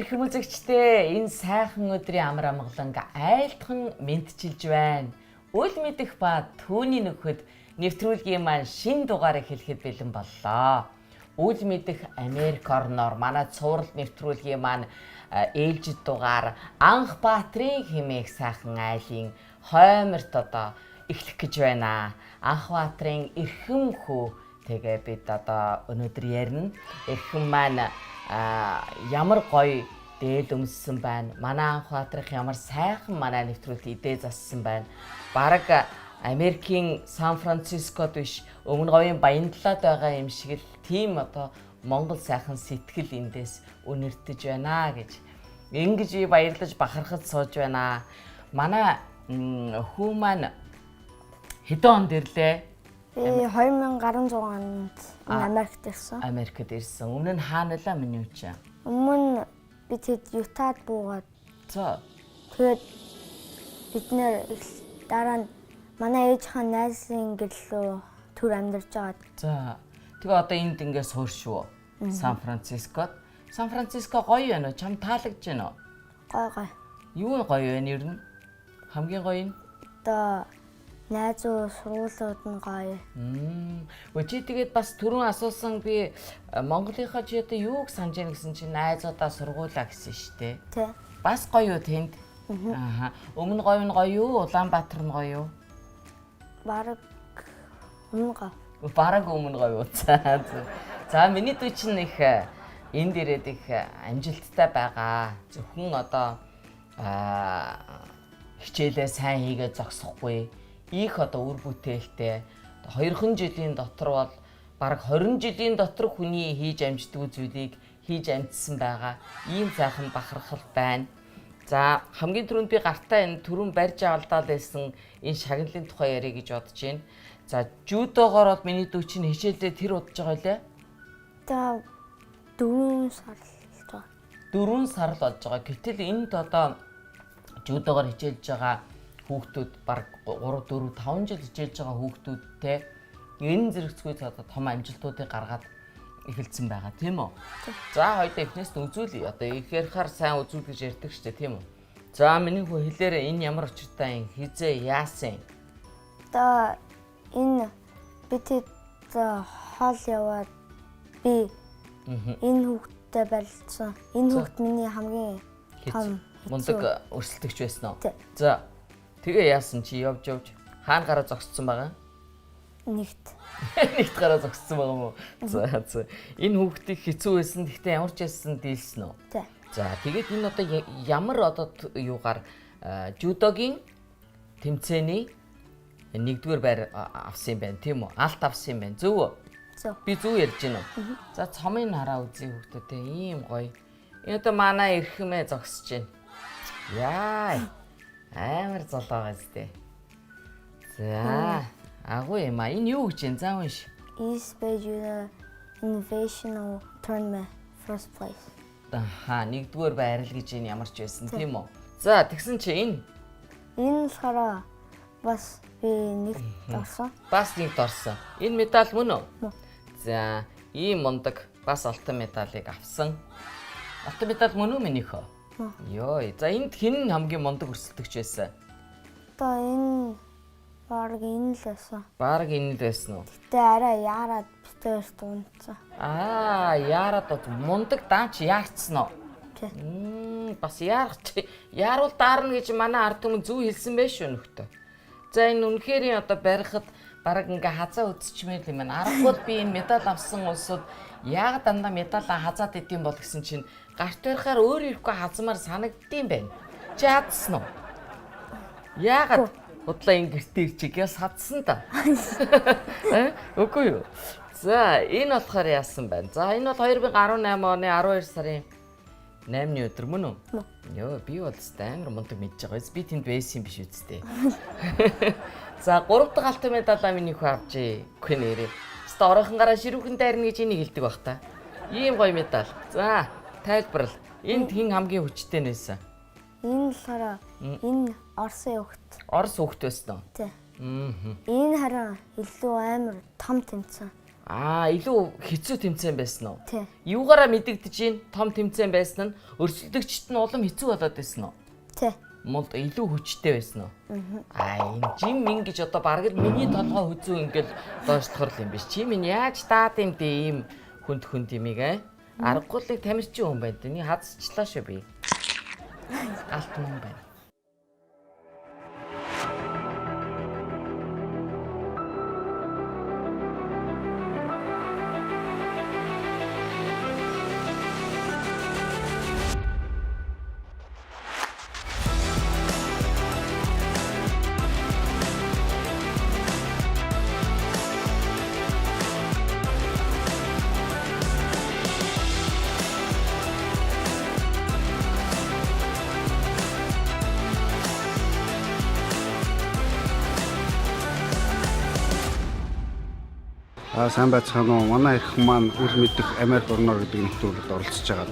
ирэх хүмүүжигчдээ энэ сайхан өдрийн амар амгаланг айлтхан мэдчилж байна. Үл мэдэх ба түүний нөхөд нэвтрүүлгийн маань шин дугаарыг хэлэхэд бэлэн боллоо. Үл мэдэх Америк орноор манай цуврал нэвтрүүлгийн маань ээлжид дугаар Анх Баатрийн хэмээх сайхан айлын хойморт одоо эхлэх гэж байна. Анх Баатрийн эрхэм хүү тэгээ бид одоо өнөөдөр ярина. Эрхэм маань ямар гоё дээл өмссөн байна. Манай Анх Баатрих ямар сайхан манай нэвтрүүлэлт идээ зассан байна. Бараг Америкийн Сан Францискод биш Өмнө говийн Баянталаад байгаа юм шиг л тийм одоо Монгол сайхан сэтгэл эндээс үнэртэж байна гэж. Ингэж баярлаж бахархаж сууж байна. Манай хүү маань хэдэн онд ирлээ? Би 2016 онд Америкт ирсэн. Америкт ирсэн. Өмнө нь хаана байлаа миний үчи? Өмнө би тэд Ютад буугаад. За. Тэгээд бид нэр дараа нь манай ээжийн найзын гэрлөө төр амьдарч байгаа. За. Тэгээ одоо энд ингээс хойш шүү. Сан Францискод. Сан Франциско гоё байна уу? Чам таалагдж байна уу? Гой. Юу гоё вэ ер нь? Хамгийн гоё нь? Одоо найзуу сургуулиуд нь гоё. Чи тэгээд бас түрүүн асуусан би Монголынхаа чи одоо юуг санаж яана гэсэн чи найзуудаа сургуулаа гэсэн шүү дээ. Тэ. Бас гоё юу тэнд? Ааха. Өмнө гоё нь гоё юу? Улаанбаатар нь гоё юу? Бараг өмнө гоё. Бараг өмнө гоё юу? За миний дүү чинь их энд ирээд их амжилттай байгаа. Зөвхөн одоо хичээлээ сайн хийгээд зогсохгүй. Их одоо үр бүтээлтэй 2хан жилийн дотор бол бараг 20 жилийн дотор хүний хийж амждаг зүйлийг хийж амжсан байгаа. Ийм сайхан бахархал байна. За хамгийн түрүүнд би гартаа энэ түрүүн барьж авалдаа байсан энэ шагналын тухай яриа гэж бодож байна. За жудогоор бол миний дүү чинь хичээлдээ тэр удаж байгаа лээ. За 4 сар л байна. 4 сар л болж байгаа. Гэтэл энд одоо жудогоор хичээлж байгаа хүүхдүүд баг 3 4 5 жил хичээлж байгаа хүүхдүүдтэй энэ зэрэгцгүүд одоо том амжилтуудыг гаргаад эхэлсэн байгаа тийм үү? За хоёулаа эхнээс нь үзүүлье. Одоо их ярихаар сайн үзүүл гэж ярьдаг шүү дээ тийм үү? За миний хүү хэлээрээ энэ ямар очиртай юм хизээ яасан? Одоо энэ бид хоол яваад би энэ хүүхдтэй барилцсан. Энэ хүүхд миний хамгийн том мундаг өрсөлдөгч байсан уу? За. Тэгээ яасан чи явж хаана гараа зогссон байгаа? Нэгт гараа зогссон байгаа юм уу? За. Энэ хүүхдийг хэцүү байсан. Гэхдээ ямар ч байсан дийлсэн үү? Тий. За тэгээд энэ одоо ямар одоо юугаар жудогийн тэмцээний 1-р байр авсан юм байна тийм үү? Алт авсан юм байна. Зөв үү? Зөв. Би зөв ярьж байна уу? За цомын хараа үзье хүүхдүүдээ ийм гоё. Энэ одоо манай эрхэмээ зогсож байна. Яа. Амар золоо гэстэй. За, агуу юм а. Энэ юу гэж юм? За унш. East Bay Judo Innovational Tournament first place. Аха, 1-р байрал гэж энэ ямар ч байсан тийм үү? За, тэгсэн чи энэ болохоор бас би нэгт орсон. Бас нэгт орсон. Энэ медаль мөн үү? За, ийм мундаг бас алтан медалийг авсан. Алтан медаль мөн үү минийхөө? Йой. За энд хэн хамгийн мундаг өрсөлдөгч байсан? Одоо энэ баг энэ л байсан. Баг энэ л байсан уу? Гэтэ арай яарад битээс дундсан. Яарад мундаг даач яарцсан уу? Тий. Бас яарвал даарна гэж манай ард түмэн зөв хэлсэн байх шүү нөхдөд. За энэ үнэхэрийн одоо барихад бараг ингээ хазаа үзчихмээр юм байна. Аргагүй би энэ медаль авсан улсууд яг дандаа медалаа хазаад идэм бол гэсэн чинь гарт барихаар өөр ирэхгүй хазмаар санагддсан байна. Чи хадсан уу? Яагаад удлаа ингэртээ ирчих яа садсан та. Үгүй юу. За энэ болохоор яасан байна. За энэ бол 2018 оны 12 сарын 8-ны өдөр мөн үү? Йоо би бол амар мундаг мэдж байгаа. Би тэнд байсан юм биш үсттэй. За 3 дахь алтан медалаа миний хүү авчээ. Үгүй нэрээ. Хэвээ оройхон гараа ширүүхэн дайрна гэж энийг хэлдэг баг та. Ийм гоё медаль. За тайлбарл. Энд хэн хамгийн хүчтэй нээсэн? Энэ болохоор энэ Орсын хүүхд. Орос хүүхд байсан уу? Тий. Энэ харин илүү амар том тэмцээн. Илүү хэцүү тэмцээн байсан уу? Тий. Юугаараа мэдэгдэж байна? Том тэмцээн байсан нь өрсөлдөгчд нь улам хэцүү болоод байсан уу? Тий. Мод илүү хүчтэй байсан уу? Энэ жим мин гэж одоо бараг л миний толгой хүзүү ингээл дооштохор юм биш. Чи минь яаж таад юм дээ ийм хүнд юмыг аргагүй л тамирчин хүн байна. Тэний хазчлаа шүү би. Алт мөн байна. Сайн байцгаана уу? Манай их маань үл мэдэх Америк орноор гэдэг нэвтрүүлэгт оролцож байгаа.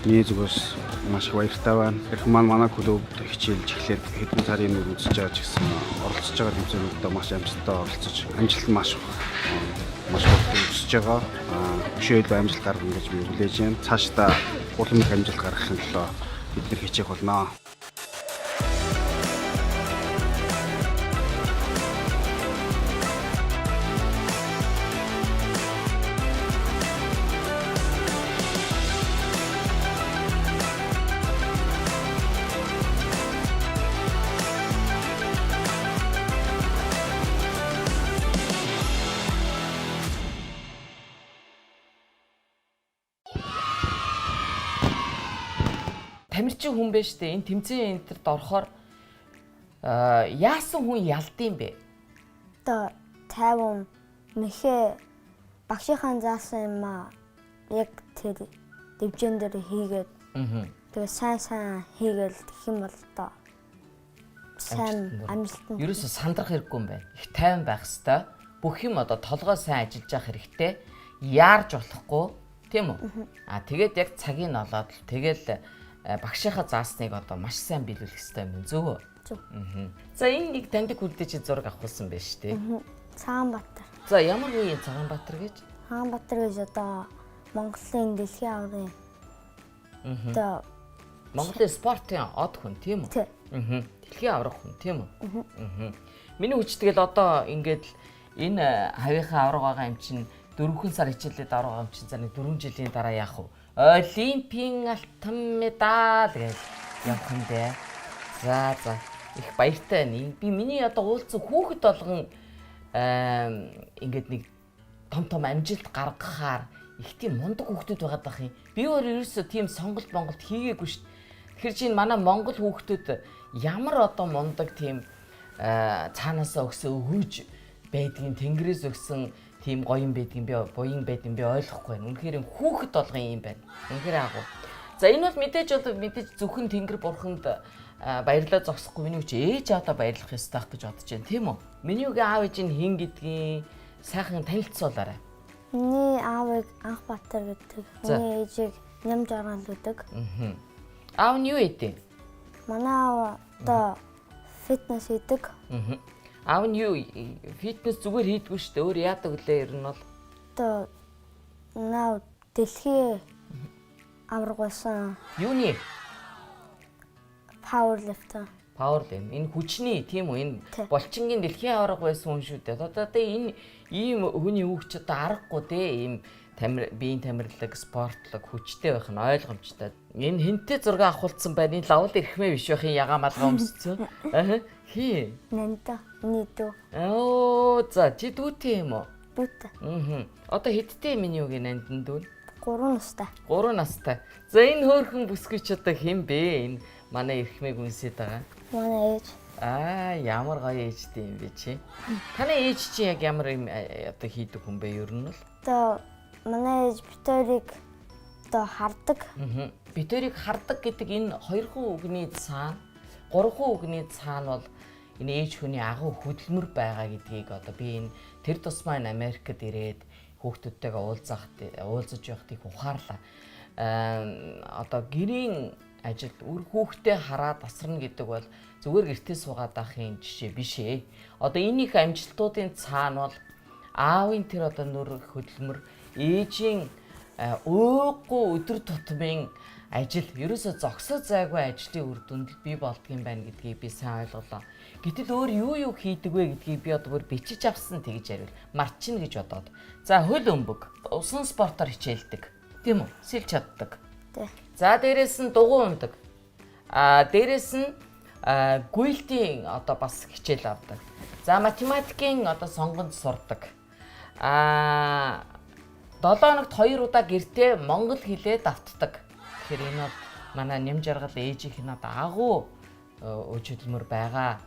Миний зүгээс маш их баяртай байна. Их маань манай клубд хичээлж эхлээд хэдэн сарын өмнө үзэж байгаа ч гэсэн оролцож байгаа тэмцээнүүдэд маш амжилттай оролцож амжилт маш хүсэж байгаа. Өшөөл амжилт гаргана гэж би хүлээж байна. Цаашдаа улам их амжилт гаргахын төлөө бид нар хичээх болно. Тамирчин хүн байна шүү дээ. Энэ тэмцээн энтерд орохоор яасан хүн ялдсан бэ? Одоо 50 мэхээ багшийнхаа заасан юм яг тэр дэвжэн дээр хийгээд тэгээ сайн хийгээл гэх юм бол одоо сайн амжилт нь. Ерөөсө сандрах хэрэггүй юм байна. Их тайван байх хэвээр. Бүх юм одоо толгой сайн ажиллаж явах хэрэгтэй. Яарж болохгүй, тийм үү? Тэгээд яг цагийг нь олоод тэгэл багшийнхаа заасныг одоо маш сайн биелүүлэх хэрэгтэй юм зөв үү? Зөв. За энэ нэг таньдаг хүлдээ чи зураг авахулсан байж тээ. Цагаанбаатар. За ямар үеийн Цагаанбаатар гэж? Цагаанбаатар гэж одоо Монголын дэлхийн аврагын одоо Монголын спортын од хүн тийм үү? Тий. Дэлхийн аврах хүн тийм үү? Миний хүчтэйгэл одоо ингээд энэ хавийнхаа авраг байгаа юм чинь 4 сар хичээлээд авраг байгаа юм чинь за нэг 4 жилийн дараа яах вэ? Олимпийн алтан медаль гэж явах юм бэ. За их баяртай байна. Би миний одоо уулзсан хүүхэд болгон ингээд нэг том амжилт гаргахаар их тийм мундаг хүүхдүүд байгаад байх юм. Би өөр ерөөсөө тийм сонголт хийгээгүй шүү дээ. Тэгэхээр чинь манай монгол хүүхдүүд ямар одоо мундаг тийм цаанаасаа өгсөн өвөж байдгийн тэнгэрээс өгсөн тийм гоё юм байдгийн би буян байдгийн би ойлгохгүй байна. Үнэхээр хүүхэд болгон юм байна. Үнэхээр агуу. За энэ бол мэдээж зөвхөн тэнгэр бурханд баярлаа зогсохгүй миний үуч ээж аавда баярлах ёстой гэж бодож байна, тийм үү? Миний үгийн аав ээж нь хин гэдгийг сайхан танилцуулаарай. Миний аавыг Анхбаатар гэдэг. Миний ээжийг Нямжарган гэдэг. Аав нь юу хийдэг? Манай аав одоо фитнес хийдэг. Аав нь юу фитнес зүгээр хийдэггүй шүү дээ. Өөр яадаг үлээ ер нь бол. Одоо наа дэлхийн авраг байсан. Юуны? Powerlifter. Powerlift. Энэ хүчний тийм үү? Энэ булчингийн дэлхийн авраг байсан хүн шүү дээ. Одоо энэ ийм хүний хүүхч одоо аргагүй дээ. Ийм биеийн тамирлаг, спортлог хүчтэй байх нь ойлгомжтой. Энэ хинтээ зураг авахулсан байна. Энэ лавл ирэхмээ биш байх юм ягаан малгай өмсцөө. Хий. Нэнтэ. Нийтүү. За чи дүүтэй юм уу? Дүүтэй. Одоо хэдтэй миний үгийн нандин дүү? 3 настай. 3 настай. За энэ хөөрхөн бүсгүйч одоо хэн бэ? Энэ манай эрхмийг үнсээд байгаа. Манай ээж. Ямар гоё ээжтэй юм бэ чи? Таны ээж чи яг ямар юм одоо хийдэг хүн бэ ер нь бол? Одоо манай ээж битэрийг одоо хардаг. Битэрийг хардаг гэдэг энэ 2 үгний цаана, 3 үгний цаана бол энэ ээж хүний агуу хөдөлмөр байгаа гэдгийг одоо би энэ тэр тусмаа Америкт ирээд хүүхдүүдтэйгээ уулзаж байхдыг ухаарлаа. Одоо гэрийн ажилд үр хүүхдээ хараад тасарна гэдэг бол зүгээр гэртээ суугаад байхын жишээ биш ээ. Одоо энэ их амжилтуудын цаана бол аавын тэр одоо нүр хөдөлмөр, ээжийн өөхгүй өдөр тутмын ажил ерөөсө зогсоо зайгүй ажлын үр дүнд бий болдгийм байна гэдгийг би сайн ойлголоо. Гэтэл өөр юу хийдэг вэ гэдгийг би одоо бүр бичиж авсан тэгж ярил. Марчна гэж бодоод. За хөл өмбөг, усан спортоор хичээлдэг. Тийм үү? Сэлж чаддаг. Тий. За дээрэс нь дугуй ундаг. Дээрэс нь гуйлтийн одоо бас хичээл авдаг. За математикийн одоо сонгонд сурдаг. 7 хоногт 2 удаа гэртээ монгол хэлээ давтдаг. Тэгэхээр энэ бол манай нэм жаргал ээжийнх нь одоо агуу өжөлмөр байгаа.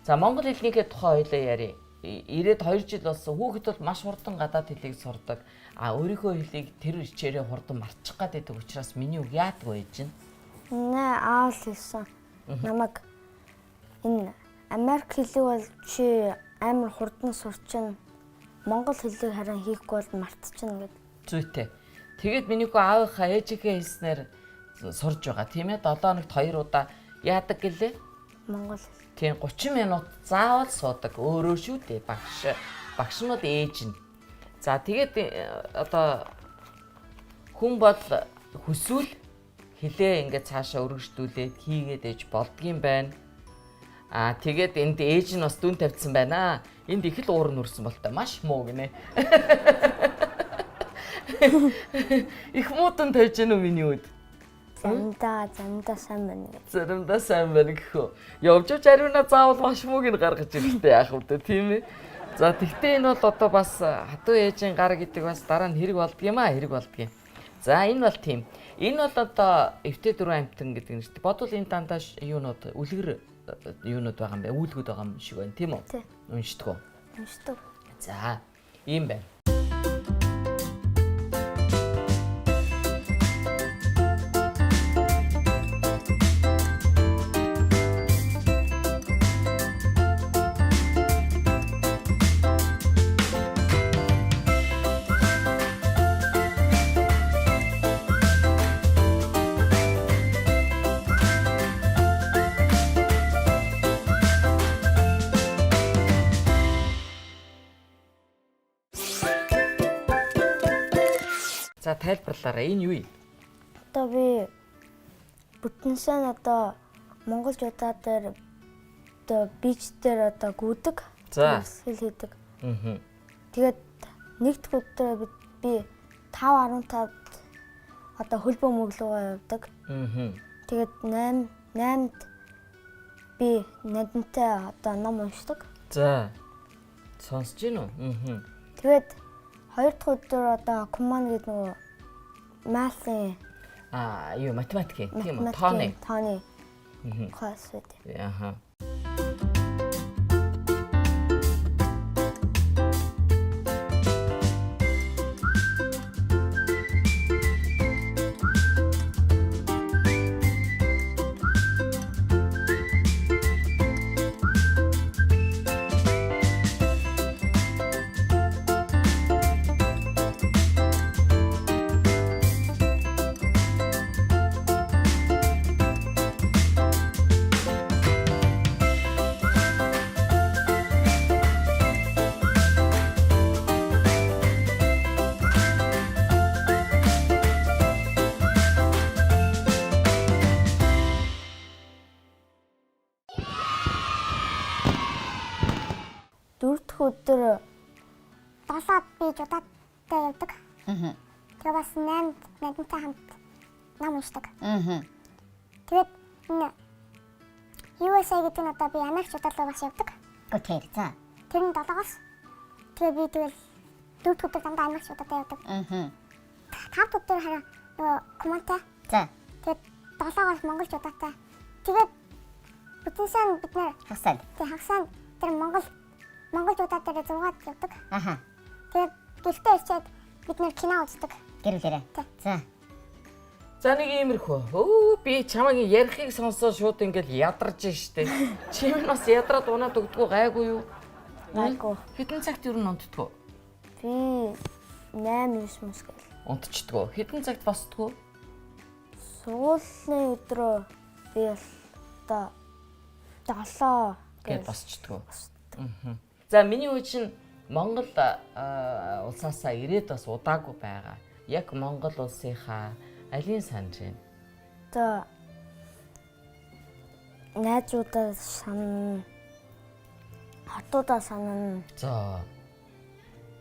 За монгол хэлнийхээ тухай хоёлаа ярив. 92 жил болсон хүүхэд бол маш хурдан гадаад хэлийг сурдаг. Өөрийнхөө хэлийг тэр хичээрээ хурдан мартчих гад байдаг учраас миний үг яадаг байж чинь. Аав хэлсэн. Намайг энэ Америк хэлийг бол чи амар хурдан сурчин. Монгол хэлийг харин хийхгүй бол мартчихна гэд. Зүйтэй. Тэгээд миний хүү аавынхаа ээжийнхээ хэлснээр сурж байгаа тийм ээ 7 хоногт 2 удаа яадаг гэлээ? Монгол хэл. Тийм 30 минут заавал суудаг. Өөрөө шүү дээ багш нь бол ээж нь. За тэгээд одоо хүн бол хүсвэл хэлээ ингээд цаашаа өргөждүүлээд хийгээд ээж болдгийм байна. Тэгээд энд ээж нь бас дүн тавьсан байна. Энд их л уур нүрсэн болтой маш муу гинэ. Их муу дүн тавьж гэнэ үү миний үд? Заримдаа сайн байна гэж. Заримдаа сайн байна гэхөө. Явж ариуна заавал маш мууг нь гаргаж ирэхтэй яах вэ тийм ээ. За тэгтээ энэ бол одоо бас хатуу ээжийн гар гэдэг бас дараа нь хэрэг болдгийм. За энэ бол тийм. Энэ бол одоо эвтэй 4 амтан гэдэг нэртэй. Бодвол энэ дандаа юунууд үлгэр юунууд байгаа юм бэ? Үүлгүүд байгаа юм шиг байна тийм үү? Тий. Уншдаг уу? Уншдаг. За ийм байна. За тайлбарлаарай. Энэ юу юм? Одоо би бүтэнсэн одоо монголчуудаа дээр одоо бич дээр одоо гүдэг. За. Хэл хийдэг. Тэгээд нэг дэх өдөр би 5:15-д одоо хөлбөө мөглөгөө явдаг. Тэгээд 8-д би надтай одоо ном уншдаг. за. Сонсож гин үү? Тэгээд 2 дахь өдөр одоо команд гэдэг нөгөө масын юу математик тийм үү? Тооны. Класс үү. Аха. Өдөр 7-д би жудаатай явдаг. Тэгээ бас 8-д надтай хамт ном уншдаг. Тэгээд энэ USA гэдэг нь одоо би Америк жудаалаа бас явдаг. Окей, за. Тэр нь 7-оос. Тэгээ би тэгэл 4 дахь өдөр дандаа Америк жудаатай явдаг. 5 өдөр хараа нөгөө комантай. За. Тэгээд 7-оос Монгол жудаатай. Тэгээд бүтэнсэн бид нэр Хасаад. тэг хагсаанд тэр Монгол жудаатай 6-д явдаг. Аха. Тэгээд гэртээ ирчээд бид нэр кино үздэг. Гэрүүлээрээ. За. За нэг иймэрхүү. Би чамайг ярихыг сонсоод шууд ингээл ядарч штэ. Чим нь бас ядраад унаад өгдгөө гайгүй юу? гайгүй. Хэдэн цагт юу унтдгөө? Би 8-9 мөсгөл. Унтчихдгөө. Хэдэн цагт босдгөө? Сургуулийн өдрөө би одоо 7 гэж босчдгөө. За миний үе чинь Монгол улсаасаа ирээд бас удаагүй байгаа. Яг Монгол улсынхаа алийг санаж байна? Одоо найзуудаа санана. Хотуудаа санана. За.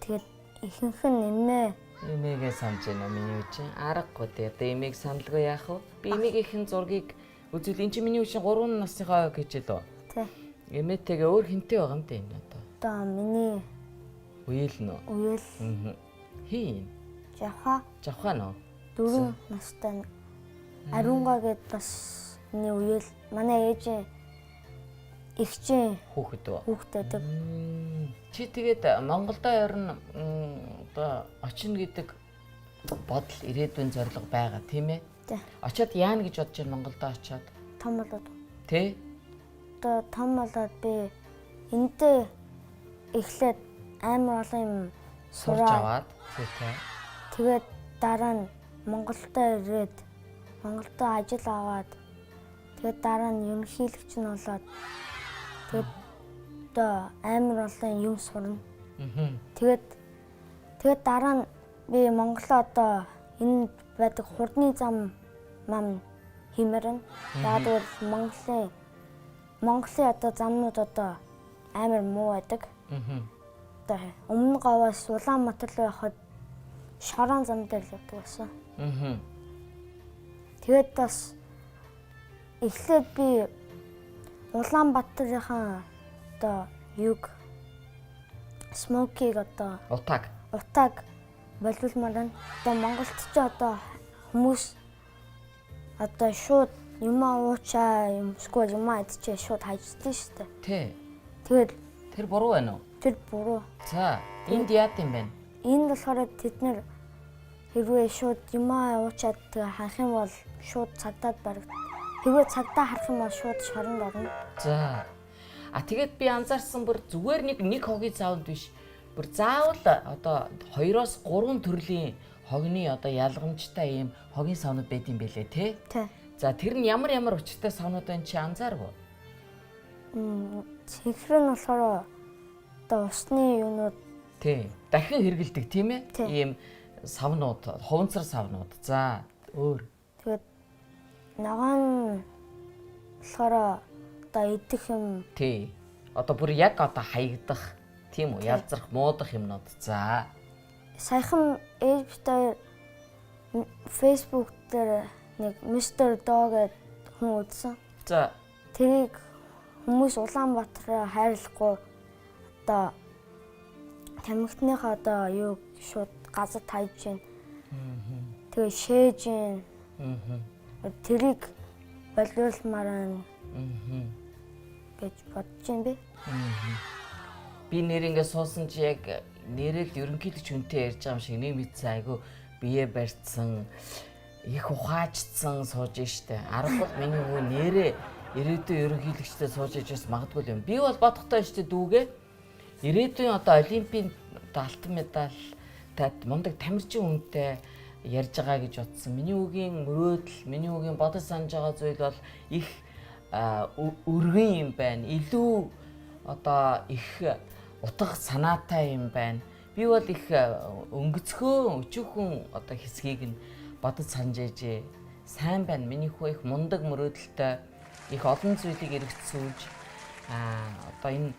Тэгээд ихэнх нь Эмээгээ санаж байна миний үчин. Аргагүй дээ. Одоо эмээг саналгүй яах вэ? Би эмээгийнхэн зургийг үзвэл энэ чинь миний үчин 3 насныхаа гэж л үү? Тий. Эмээтэйгээ өөр хинтэй байгаа юм дээ энэ одоо. Одоо миний Үеэл нөө. үеэл Хийн. Жавхаа нөө. 4 настай Ариунгаа гэд бас миний үеэл манай ээжийн эгчийн Хүүхэд үү? хүүхдээдэг. Чи тэгээд Монголдо орно одоо очино гэдэг бодол ирээдүйн зорилго байгаа тийм ээ? Тий. Очоод яана гэж бодож байна Монголдо очоод? Том болоод. Тэ? Одоо том болоод би энтэй эхлээд амар олон юм Сурж аваад тий. Тэгээд дараа нь Монголдо ирээд Монголдо ажил аваад тэгээд дараа нь ерөнхийлөгч нь болоод тэгээд одоо амар олон юм сурна. Тэгээд дараа нь би Монголоо одоо энэ байдаг хурдны зам мам химэрэн. Яагаад гэвэл Монголын одоо замнууд одоо амар муу байдаг. Одоо өмнө говоос Улаанбаатар руу явахад шорон зам дээр л явдаг байсан. Тэгээд бас эхлээд би Улаанбаатарынхаа одоо юг смокиг одоо утааг боловлмаар байна. Одоо Монголд ч одоо хүмүүс одоо шууд юмаа уучаа юм эсвэл юмаа идчихээ шууд хайждаг шүү дээ. Тий. Тэгээд Тэр буруу байна уу? тэр буруу. За, энд яат юм бэ? Энд болохоор тэд нэр хэрвээ шууд юмаа уучаад тэгээ харах юм бол шууд цагдаад барагдана. Хэрвээ цагдаа харах юм бол шууд шоронд орно. За. Тэгээд би анзаарсан бүр зүгээр нэг хогийн цаавд биш. Бүр заавал одоо 2-3 төрлийн хогны одоо ялгамжтай ийм хогийн савнууд байд юм бэлээ тий? Тий. За тэр нь ямар учиртай савнууд байна чи анзааргүй? Цэнхэр нь болохоор одоо усны юунууд тий. Дахин хэргэлдэг тийм ээ? Тий. Ийм савнууд, хуванцар савнууд. За өөр. тэгээд ногоон болохоор одоо идэх юм. Тий. Одоо бүр яг одоо хаягдах тийм үү? Ялзрах, муудах юмнууд. За. Саяхан ээж битээ Facebook дээр нэг Mr. Dog гэдэг хүн үзсэн. За. Тэрийг хүмүүс Улаанбаатараа хайрлахгүй одоо тамхитныхаа одоо юу шууд газар тайж гин. Тэгээ шээж гин. Тэрийг боловлмаар гэж бодож байна би. Би нэр ингэ суусан чи яг нэрэл ерөнхийдөө хүнтэй ярьж байгаа юм шиг нэг мэдсэн айгу бие барьцсан их ухаачсан сууж штэ. Аргагүй миний хөө нэрээ ирээдүйн ерөнхийлөгчтэй сууж ижээс магадгүй юм. Би бол бодохтой штэ дүүгээ. Ирээдүйн одоо олимпийн алтан медальтад мундаг тамирчин хүнтэй ярьж байгаа гэж бодсон. Миний үгийн мөрөөдөл, миний үгийн бодож санаж байгаа зүйл бол их өргөн юм байна. Илүү одоо их утга санаатай юм байна. Би бол их өнгөцхөө өчүүхэн одоо хэсгийг нь бодож санаж ээжээ. Сайн байна. Миний хөө их мундаг мөрөөдөлтэй их олон зүйлийг эргэцүүлж одоо энэ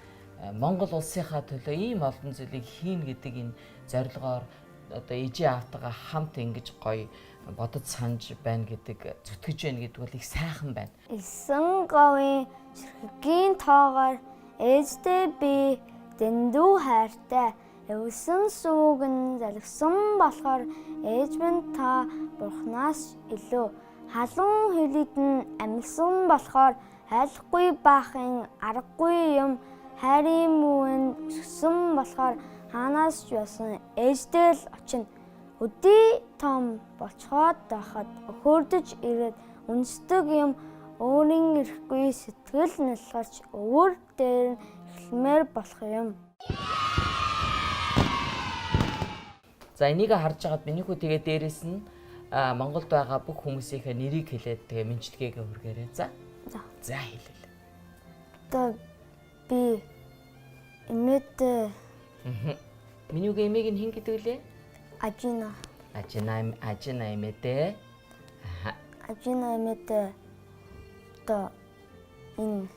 Монгол улсынхаа төлөө ийм олон зүйлийг хийн гэдэг энэ зорилгоор одоо ээжээ аавтайгаа хамт ингэж гоё бодож санаж байна гэдэг зүтгэж байна гэдэг бол их сайхан байна. Элсэн говийн ширхгийн тоогоор ээжтэй би дэндүү хайртай. Өвсөн сүүгэн залгсан болохоор ээж минь та бурхнаас илүү халуун хилэдэн амилсан болохоор хайлахгүй баахын аргагүй юм хайрын мөн өссөн болохоор хаанаас ч байсан ээжтэй л очино. Өдий том болцоход байхад өхөрдөж ирээд үнсдэг юм өөрийн ирэхгүй сэтгэл нэлгэрч өвөр дээр эхлэмээр болох юм. За энийг харж байгаад миний хүү тэгээ дээрэс нь Монголд байгаа бүх хүмүүсийнхээ нэрийг хэлээд тэгээ мэдлэгээгээ хүргээрэй. За. За хэлээ. Одоо би эмээтэй Миний үгээ эмээг нь хэн гэдэг лээ? Ажина. Ажина эмээтэй. Ажина эмээтэй одоо энэ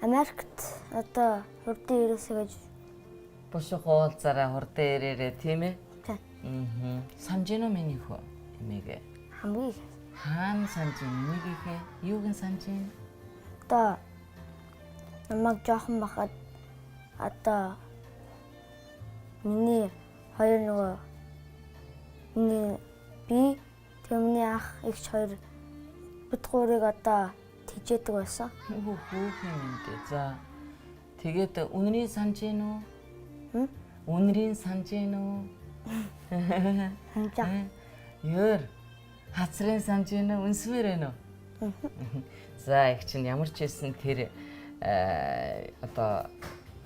Америкт одоо хурдан ирээсэй гэж Бушуух уулзаараа хурдан ирээрээ тийм ээ? тий. Санаж гинөө миний хөө эмээгээ. хамгийн их. Хаана санаж эмээгийнхээ? Юуг нь санаж гин? Одоо намайг жоохон бахад одоо миний хоёр нөгөө миний би тэрний ах ихч хоёр бид гурыг одоо тэжээдэг байсан. Хүүхэмэндээ. За тэгээд үнэрийн санаж гин үү? Хм? Үнэрийн санаж гин үү? Ханжаа. Ёр хацрын санаж гин үү? Үнсмээр байна уу? За их чинь ямар ч хэлсэн тэр одоо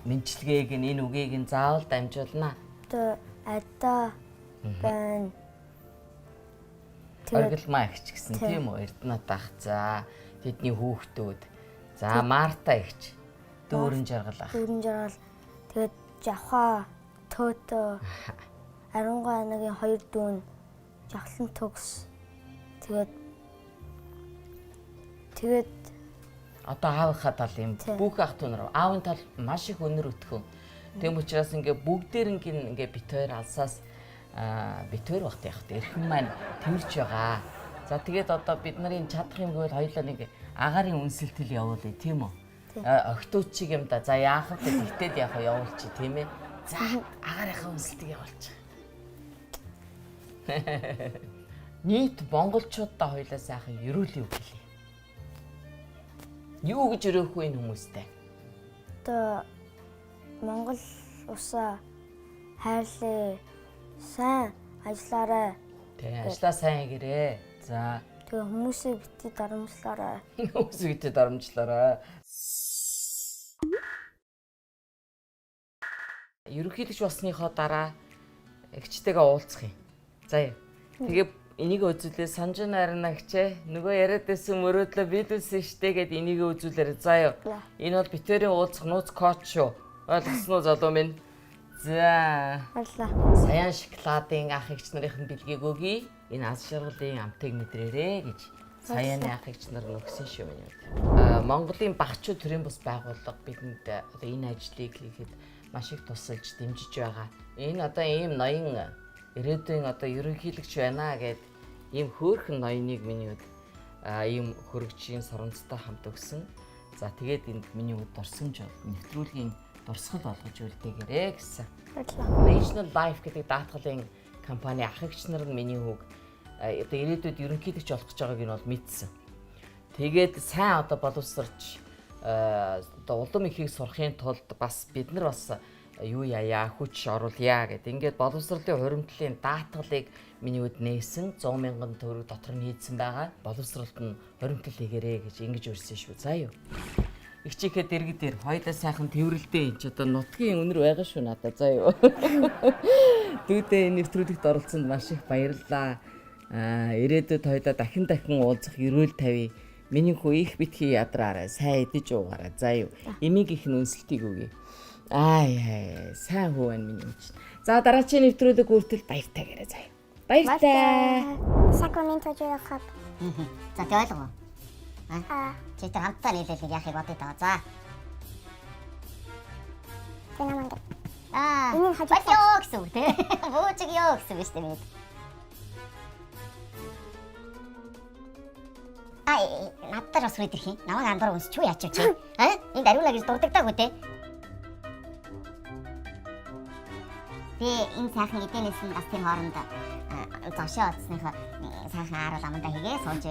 мэнчилгээг нь энэ үгийг нь заавал дамжуулна. Одоо адаа байна. Оргилмаа ихч гэсэн тийм үү? Эрдэнэт ах. За тэдний хүүхдүүд. За Марта ихч. Дүүрэн жаргал ах. Дүүрэн жаргал. Тэгээд Жавха, Төөтө, Ариунгай нагийн хоёр дүүн, Жавхлан төгс. Тэгээд одоо аавынхаа тал юм бүх ах дүү нар аавын тал маш их өнөр өтгөн. Тэм учраас ингээ бүгдээрнгийн ингээ бит хоёр алсаас бит хоёр багт явах эрхэм маань тэрч байгаа. За тэгээд одоо бид нарын чадах юм гэвэл хоёулаа нэг агарын үнсэлтэл явуулъя тийм үү? Огтуучиг юм да. За яах вэ? Тэгтээд яг явуулчих тийм ээ. За агаарынхаа үнсэлтийг явуулчих. Нийт монголчуудаа хоёулаа сайхан ерөөлөе үгэлээ. Юу гэж өрөөх вэ энэ хүмүүстэй? одоо Монгол усаа хайрлаа. Сайн ажиллаарай. Тэ ажиллаа сайн хийгээрэй. За Тэгээ хүмүүсийг бити дарамжлаарай. хүмүүсийгтэй дарамжлаарай. Ерөнхийлөгч болсныхоо дараа эгчтэйгээ уулзах юм. За яа. Тэгээ энийг үзүүлээ санаж нарна гчээ. Нөгөө яриад байсан мөрөөдлөө биелүүлсэн штэ гэд энийг үзүүлээрэй. За яа. Энэ бол битэрийн уулзах нууц код шүү. Ойлгосноо залуу минь. За. Баярлалаа. Саяан шоколадын ах эгч нарын бэлгийг өгье. Энэ аз жаргалын амтыг мэдрээрэй гэж саяаны ах эгч нар өгсөн шүү миний хувьд. Монголын багчууд төрийн бус байгууллага бидэнд одоо энэ ажлыг хийхэд маш их тусалж дэмжиж байгаа. Энэ одоо ийм ноён ирээдүйн одоо ерөнхийлөгч байна гэд ийм хөөрхөн ноёныг миний хувьд ийм хөрөгчийн соромжтой хамт өгсөн. За тэгээд энд миний хувьд дурсамж нэвтрүүлгийн дурсгал болгож үлдээгээрэй гэсэн. Баярлалаа. National Life гэдэг даатгалын компани ах эгч нар нь миний хүүг одоо ирээдүйд ерөнхийлөгч болох гэж байгааг нь бол мэдсэн. Тэгээд сайн одоо боловсрч одоо улам ихийг сурахын тулд бас бид нар бас юу яая хүч оруулъя гэдэг. Ингээд боловсролын хуримтлалын даатгалыг миний хувьд нээсэн 100 мянган төгрөг дотор нь хийдсэн байгаа. Боловсролт нь хуримтлал хийгэрэй гэж ингэж урьсан шүү. За юу. Их чихээ дэргэд дээр хоёлаа сайхан тэрвэрлдээ энэ ч одоо нутгийн өнөр байгаа шүү надад. За юу. Дүүдээ энэ нэвтрүүлэгт оролцсонд маш их баярлалаа. Ирээдүйд хоёлаа дахин уулзах эрүүл тавь. Миний хүү их битгий ядраарай. Сайн идэж уугаарай. За юу. Эмийг их нүнсэлтийг өгье. Сайн хүү байна миний хүч. За дараачийн нэвтрүүлэг хүртэл баяртай гэрээ заяа. Баяртай. Сакраменто жирахап. За тэг ойлгоо. Чи тэр хамтдаа нийлүүлэх яахыг бодъё даа. За. Тэнэмэнгэ. Энэ хажуу гэсэн үг тий. Бөөжиг ёо гэсэн үг шүү дээ. Надад бас үдэрх юм. Намайг андуур унсч юу яач вэ? Энд ариулаа гэж дурддаггүй тий. Би энэ сайхан эдэнээс нь бас тэр хооронд зошоо оцсныхоо сайхан ааруул амандаа хийгээ сууж.